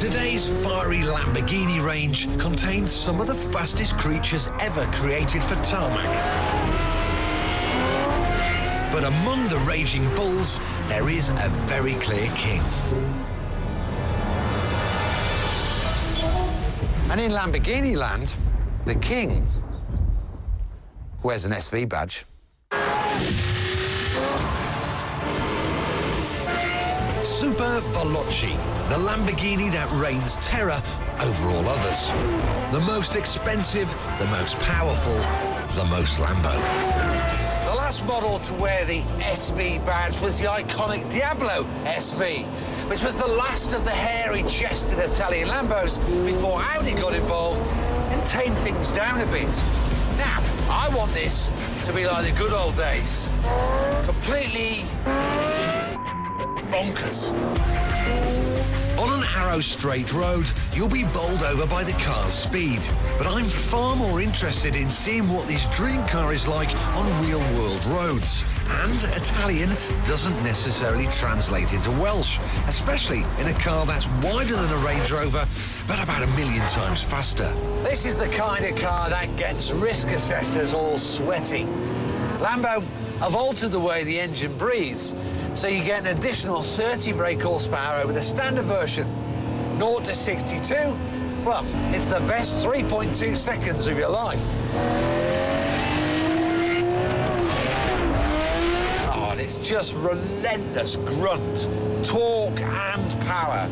Today's fiery Lamborghini range contains some of the fastest creatures ever created for tarmac. But among the raging bulls, there is a very clear king. And in Lamborghini land, the king wears an SV badge. SuperVeloce, the Lamborghini that reigns terror over all others. The most expensive, the most powerful, the most Lambo. The last model to wear the SV badge was the iconic Diablo SV, which was the last of the hairy-chested Italian Lambos before Audi got involved and tamed things down a bit. Now, I want this to be like the good old days. Completely bonkers. On an arrow straight road, you'll be bowled over by the car's speed. But I'm far more interested in seeing what this dream car is like on real-world roads. And Italian doesn't necessarily translate into Welsh, especially in a car that's wider than a Range Rover, but about 1 million times faster. This is the kind of car that gets risk assessors all sweaty. Lambo have altered the way the engine breathes, so you get an additional 30 brake horsepower over the standard version. 0 to 62, well, it's the best 3.2 seconds of your life. Oh, and it's just relentless grunt, torque and power.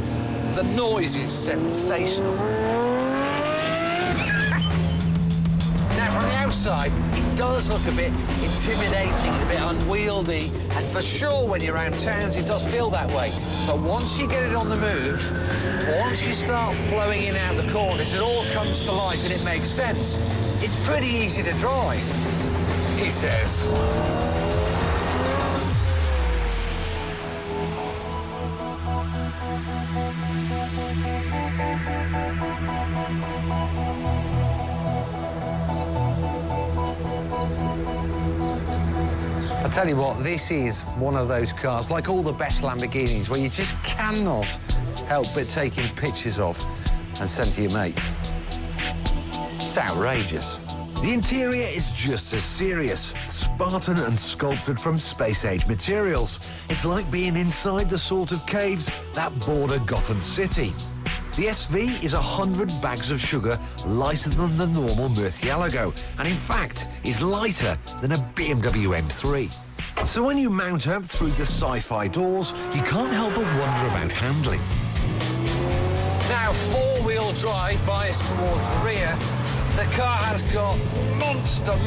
The noise is sensational. Now, from the outside, it does look a bit intimidating and a bit unwieldy, and for sure when you're around towns it does feel that way. But once you get it on the move, once you start flowing in and out the corners, it all comes to life and it makes sense. It's pretty easy to drive, he says. I tell you what, this is one of those cars, like all the best Lamborghinis, where you just cannot help but taking pictures of and send to your mates. It's outrageous. The interior is just as serious, Spartan and sculpted from space-age materials. It's like being inside the sort of caves that border Gotham City. The SV is 100 bags of sugar lighter than the normal Murciélago, and in fact is lighter than a BMW M3. So when you mount up through the sci-fi doors, you can't help but wonder about handling. Now, four-wheel drive biased towards the rear, the car has got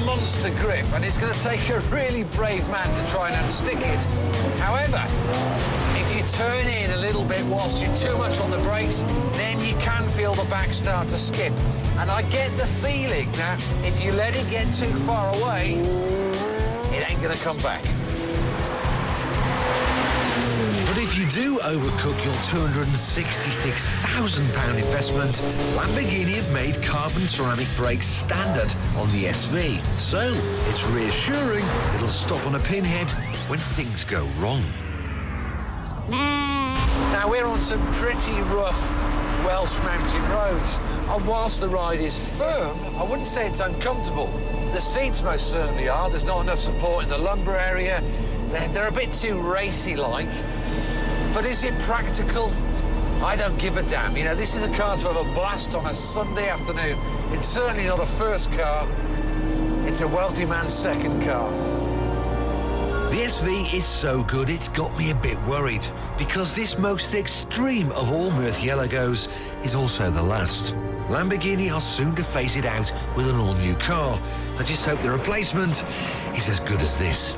monster grip, and it's going to take a really brave man to try and unstick it. However, if you turn in a little bit whilst you're too much on the brakes, then you can feel the back start to skip. And I get the feeling that if you let it get too far away, it ain't going to come back. But if you do overcook your £266,000 investment, Lamborghini have made carbon ceramic brakes standard on the SV. So it's reassuring it'll stop on a pinhead when things go wrong. Now, we're on some pretty rough Welsh mountain roads, and whilst the ride is firm, I wouldn't say it's uncomfortable. The seats most certainly are. There's not enough support in the lumbar area. They're a bit too racy-like. But is it practical? I don't give a damn. You know, this is a car to have a blast on a Sunday afternoon. It's certainly not a first car. It's a wealthy man's second car. The SV is so good it's got me a bit worried, because this most extreme of all Murciélagos is also the last. Lamborghini are soon to phase it out with an all-new car. I just hope the replacement is as good as this.